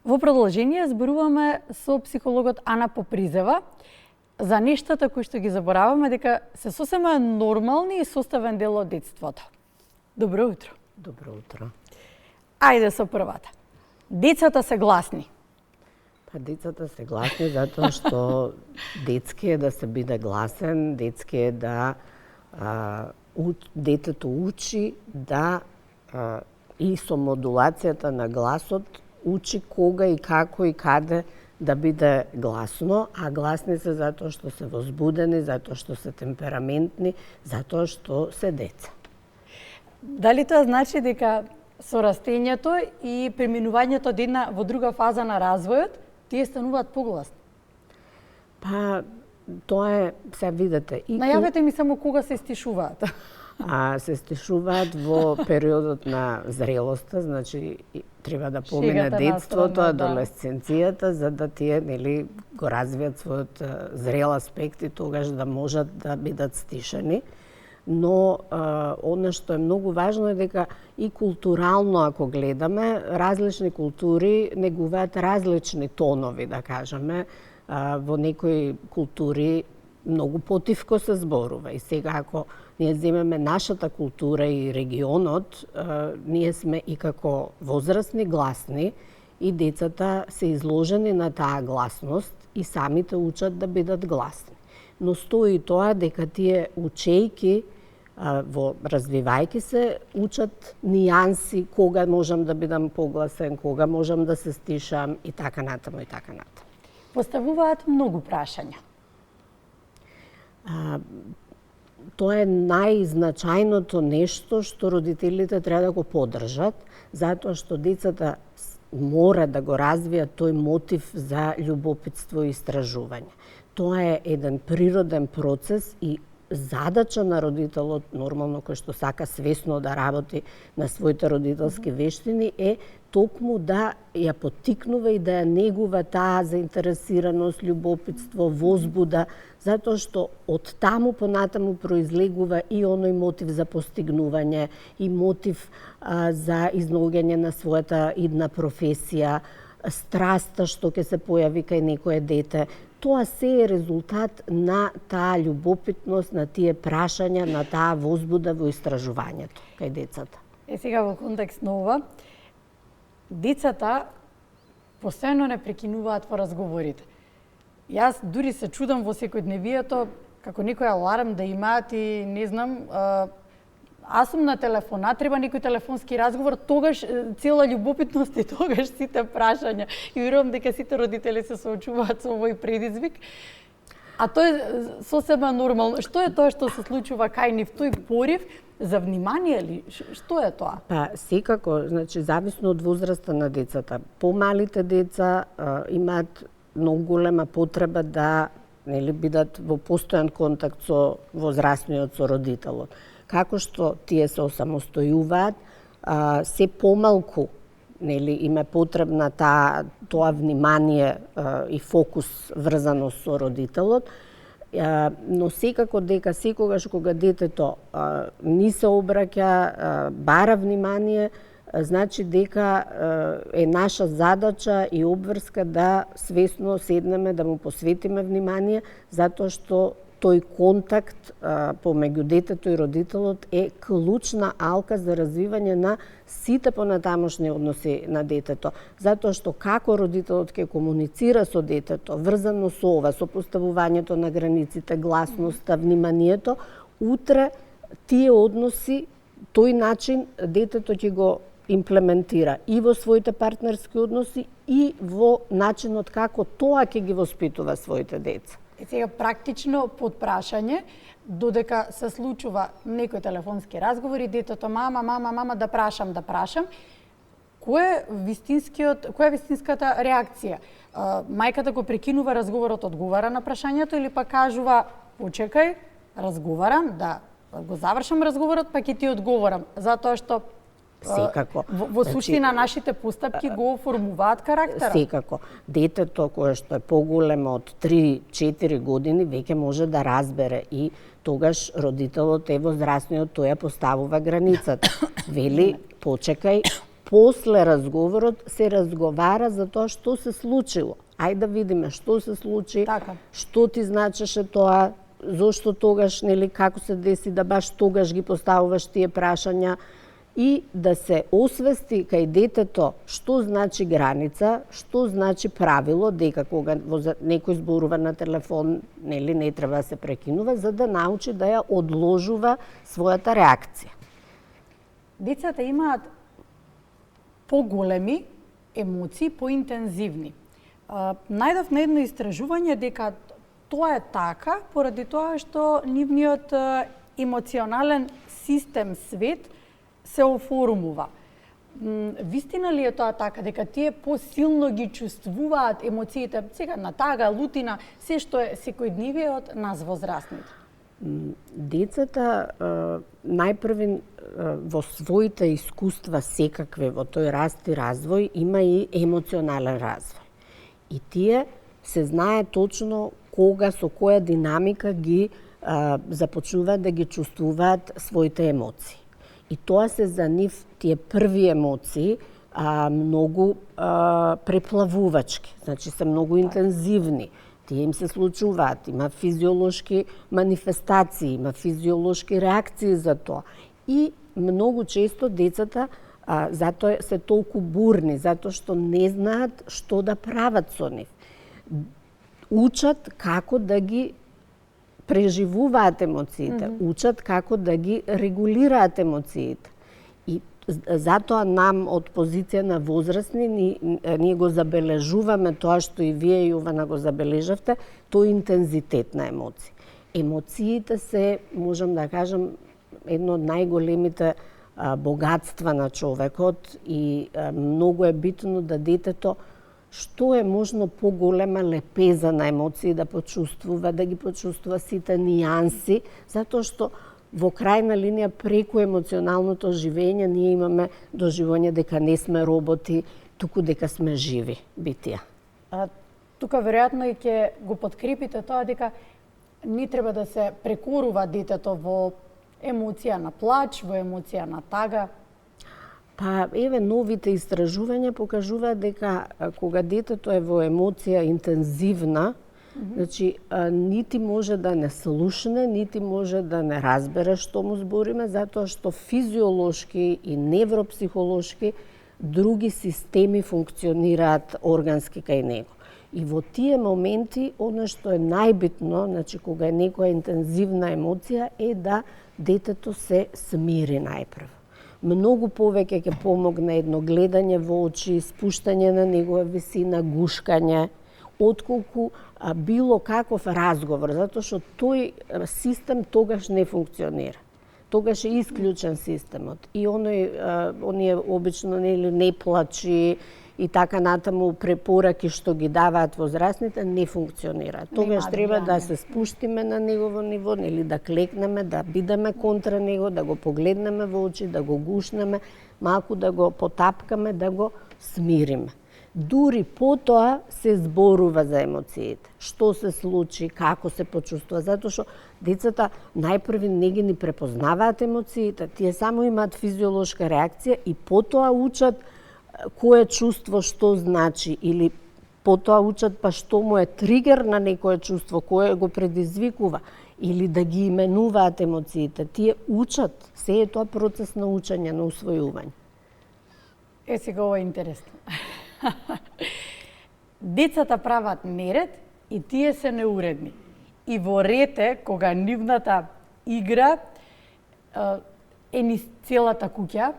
Во продолжение зборуваме со психологот Ана Попризева за нештата кои што ги забораваме дека се сосема нормални и составен дел од детството. Добро утро. Добро утро. Ајде со првата. Децата се гласни. Па децата се гласни затоа што детски е да се биде гласен, детски е да детето учи да и со модулацијата на гласот учи кога и како и каде да биде гласно, а гласни се затоа што се возбудени, затоа што се темпераментни, затоа што се деца. Дали тоа значи дека со растењето и преминувањето од една во друга фаза на развојот, тие стануваат погласни? Па, тоа е, се видите. Најавете ми само кога се стишуваат. Се стишуваат во периодот на зрелоста, значи треба да помине детството, адолесценцијата, за да тие го развијат својот зрел аспект и тогаш да можат да бидат стишени. Но она што е многу важно е дека и културално, ако гледаме, различни култури негуваат различни тонови, да кажеме. Во некои култури многу потивко се зборува. И сега, ако ние земеме нашата култура и регионот, ние сме и како возрастни гласни и децата се изложени на таа гласност и самите учат да бидат гласни. Но стои тоа дека тие учејки, развивајки се, учат нијанси, кога можам да бидам погласен, кога можам да се стишам и така натаму и така натаму. Поставуваат многу прашања. Тоа е најзначајното нешто што родителите треба да го поддржат, затоа што децата мора да го развијат тој мотив за љубопитство и истражување. Тоа е еден природен процес и задача на родителот, нормално кој што сака свесно да работи на своите родителски вештини, е токму да ја поттикнува и да ја негува таа заинтересираност, љубопитство, возбуда, затоа што од таму понатаму произлегува и оној мотив за постигнување, и мотив за изнаоѓање на својата идна професија, страста што ќе се појави кај некое дете. Тоа се е резултат на таа љубопитност, на тие прашања, на таа возбуда во истражувањето кај децата. Сега во контекст на ова, децата постојано не прекинуваат во разговорите. Јас дури се чудам во секојдневието како некој аларм да имаат и не знам, аз сум на телефона, треба некој телефонски разговор, тогаш цела љубопитност и тогаш сите прашања. И верувам дека сите родители се соочуваат со овој предизвик. А тоа е сосема нормално. Што е тоа што се случува кај нив, тој порив за внимание ли? Што е тоа? Па секако, значи зависно од возраста на децата. Помалите деца имаат многу голема потреба да бидат во постојан контакт со возрастниот, со родителот. Како што тие се осамостојуваат, се помалку им е потребна тоа внимание и фокус врзано со родителот, но секако дека секогаш кога детето ни се обраќа, бара внимание, значи дека е наша задача и обврска да свесно седнеме, да му посветиме внимание, затоа што тој контакт помеѓу детето и родителот е клучна алка за развивање на сите понатамошни односи на детето. Затоа што како родителот ќе комуницира со детето, врзано со ова, со поставувањето на границите, гласноста, вниманието, утре тие односи, тој начин детето ќе го имплементира и во своите партнерски односи и во начинот како тоа ќе ги воспитува своите деца. Сега практично под прашање, додека се случува некој телефонски разговор и детето мама да прашам. Која е вистинската реакција? Мајката го прекинува разговорот, одговара на прашањето или па кажува почекај, разговарам, да го завршам разговорот, па ќе ти одговорам, затоа што секако. Во суштина нашите постапки го формуваат карактерот. Секако. Детето кое што е поголемо од 3-4 години веќе може да разбере и тогаш родителот е возрастниот, тој ја поставува границата. Вели почекај, после разговорот се разговара за тоа што се случило. Ајде да видиме што се случи, Така. што ти значеше тоа, зошто тогаш, нели, како се деси да баш тогаш ги поставуваш тие прашања и да се освести кај детето што значи граница, што значи правило, дека кога некој зборува на телефон, нели, не треба да се прекинува, за да научи да ја одложува својата реакција. Децата имаат поголеми емоции, поинтензивни. Најдов на едно истражување дека тоа е така поради тоа што нивниот емоционален систем свет се оформува. Вистина ли е тоа така, дека тие посилно ги чувствуваат емоциите, сега на тага, лутина, се што е секојдневие од нас возрастните? Децата најпрви во своите искуства секакви во тој раст и развој има и емоционален развој. И тие се знае точно кога, со која динамика ги започнуваат да ги чувствуваат своите емоции. И тоа се за нив тие први емоции многу преплавувачки, значи се многу интензивни. Тие им се случуваат, има физиолошки манифестации, има физиолошки реакции за тоа. И многу често децата затоа се толку бурни, затоа што не знаат што да прават со нив. Учат како да ги преживуваат емоциите, учат како да ги регулираат емоциите. И затоа нам од позиција на возрастни ние го забележуваме тоа што и вие, Јована, го забележавте, тој интензитет на емоции. Емоциите се, можам да кажам, едно од најголемите богатства на човекот и многу е битно да детето што е можно поголема лепеза на емоции да почувствува, да ги почувствува сите нијанси, затоа што во крајна линија преку емоционалното живење ние имаме доживување дека не сме роботи, туку дека сме живи битија. Тука веројатно и ќе го подкрепите тоа дека не треба да се прекорува детето во емоција на плач, во емоција на тага. Па, еве, новите истражувања покажуваат дека кога детето е во емоција интензивна, значи, нити може да не слушне, нити може да не разбере што му збориме, затоа што физиолошки и невропсихолошки други системи функционираат органски кај него. И во тие моменти, она што е најбитно, значи, кога е некоја интензивна емоција, е да детето се смири најпрво. Многу повеќе ќе помогне едно гледање во очи, спуштање на негова висина, гушкање, отколку било каков разговор, затоа што тој систем тогаш не функционира. Тогаш е исклучен системот. И оние обично не плачи и така натаму препораки што ги даваат возрастните не функционираат. Тогаш треба да се спуштиме на негово ниво, нели да клекнеме, да бидеме контра него, да го погледнеме во очи, да го гушнеме, малку да го потапкаме, да го смириме. Дури потоа се зборува за емоциите. Што се случи, како се почувствува, затоа што децата најпрви не ги ни препознаваат емоциите, тие само имаат физиолошка реакција и потоа учат кое чувство што значи или потоа учат па што му е тригер на некое чувство, кое го предизвикува или да ги именуваат емоциите. Тие учат, се е тоа процес на учење, на усвојување. Сега ова е интересно. Децата прават неред и тие се неуредни. И во рете, кога нивната игра е низ целата куќа,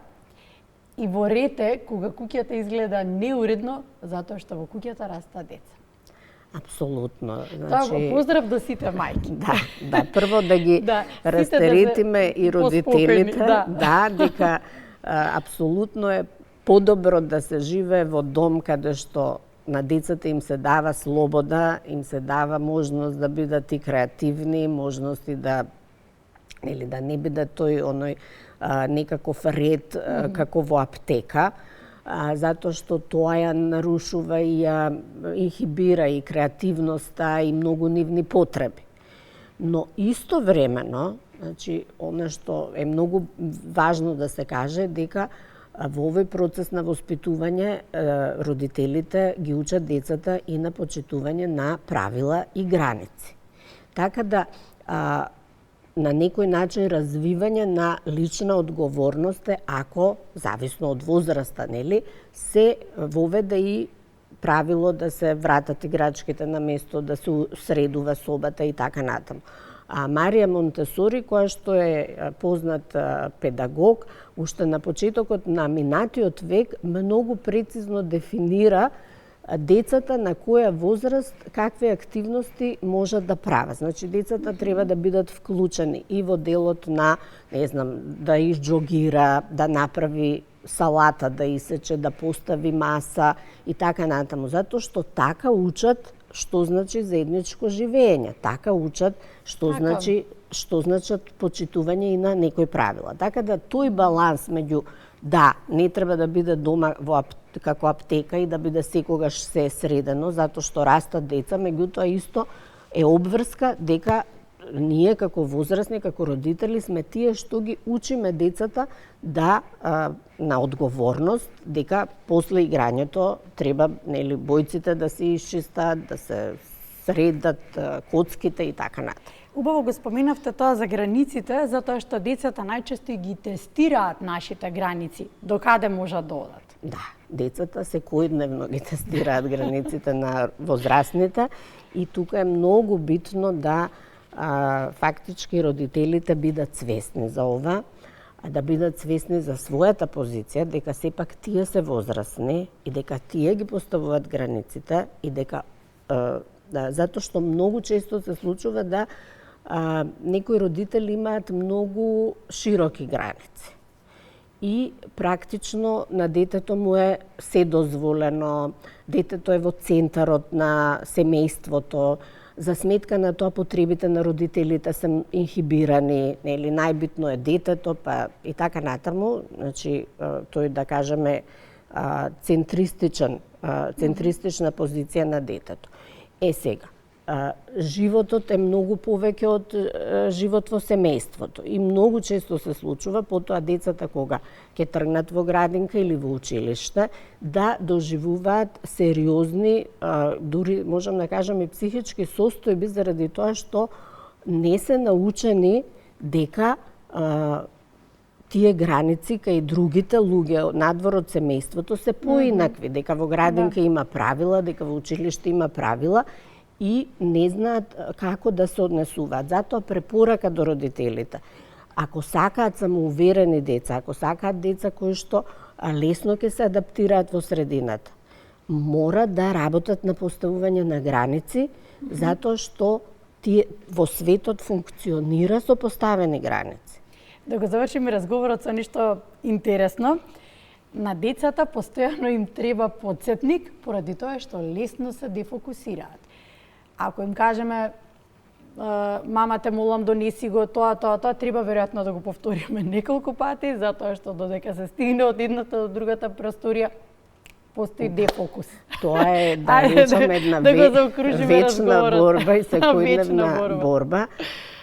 и во рете, кога куќата изгледа неуредно, затоа што во куќата растаат деца. Апсолутно. Тоа го поздрав до сите мајки. Да, прво да ги растеретиме и родителите, дека апсолутно е подобро да се живее во дом каде што на децата им се дава слобода, им се дава можност да бидат и креативни, можности да не биде тој некаков ред како во аптека, затоа што тоа ја нарушува и ја инхибира и креативноста и многу нивни потреби. Но истовремено, значи, она што е многу важно да се каже, дека во овој процес на воспитување родителите ги учат децата и на почитување на правила и граници. Така да на некој начин развивање на лична одговорност е ако, зависно од возраста, нели, се воведе и правило да се вратат играчките на место, да се средува собата и така натаму. А Марија Монтесори, која што е познат педагог, уште на почетокот на минатиот век многу прецизно дефинира децата на која возраст какви активности можат да прават. Значи, децата треба да бидат вклучени и во делот на, не знам, да изџогира, да направи салата, да исече, да постави маса и така натаму. Затоа што така учат што значи заедничко живење. Така учат што значат почитување и на некои правила. Така да тој баланс меѓу не треба да биде дома како аптека и да биде секогаш се средено, затоа што растат деца, меѓутоа исто е обврска дека ние како возрастни, како родители сме тие што ги учиме децата на одговорност, дека после играњето треба, нели, бојците да се исчистат, да се средат коцките и така натаму. Убаво го споменавте тоа за границите, затоа што децата најчесто ги тестираат нашите граници, докаде можат да одат. Да, децата секојдневно ги тестираат границите на возрастните и тука е многу битно да фактички родителите бидат свесни за ова, да бидат свесни за својата позиција, дека сепак тие се возрастни и дека тие ги поставуваат границите и дека затоа што многу често се случува да некои родители имаат многу широки граници. И практично на детето му е се дозволено, детето е во центарот на семејството, за сметка на тоа потребите на родителите се инхибирани, нели, најбитно е детето, па и така натаму, значи тој, да кажеме, центристична позиција на детето. Сега, животот е многу повеќе од живот во семејството и многу често се случува потоа децата кога ќе тргнат во градинка или во училиште да доживуваат сериозни, дури можам да кажам и психички состојби заради тоа што не се научени дека тие граници кај другите луѓе надвор од семејството се поинакви, дека во градинка има правила, дека во училиште има правила и не знаат како да се однесуваат. Затоа препорака до родителите. Ако сакаат самоуверени деца, ако сакаат деца кои што лесно ќе се адаптираат во средината, мора да работат на поставување на граници, затоа што во светот функционира со поставени граници. Да го завршиме разговорот со нешто интересно. На децата постојано им треба потсетник поради тоа што лесно се дефокусираат. Ако им кажеме мама те молам донеси го тоа, треба веројатно да го повториме неколку пати, затоа што додека се стигне од едната до другата просторија, постои дефокус. Тоа е, да речеме, една вечна борба и секојдневна борба.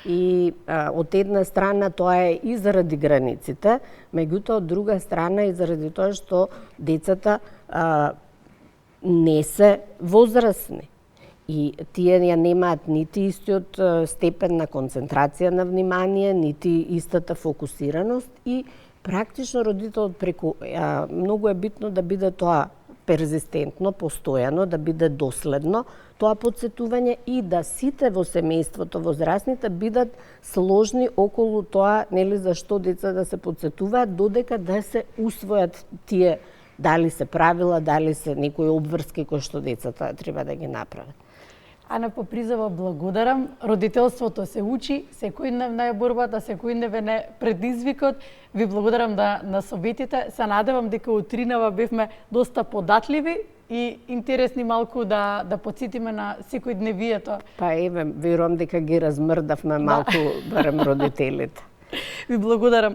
И од една страна тоа е и заради границите, меѓутоа од друга страна и заради тоа што децата не се возрастни. И тие ја немаат нити истиот степен на концентрација на внимание, нити истата фокусираност и практично родителот преку многу е битно да биде тоа перзистентно, постојано, да биде доследно тоа потсетување и да сите во семејството, возрастните бидат сложни околу тоа, нели, зашто деца да се потсетуваат, додека да се усвојат тие дали се правила, дали се некои обврски кои што децата треба да ги направат. Ана Попризова, благодарам. Родителството се учи, секојдневна е борбата, секојдневен е предизвикот. Ви благодарам да нас советите. Се надевам дека утринава бевме доста податливи и интересни малку да потсетиме на секојдневието. Па еве, верувам дека ги размрдавме малку барем родителите. Ви благодарам.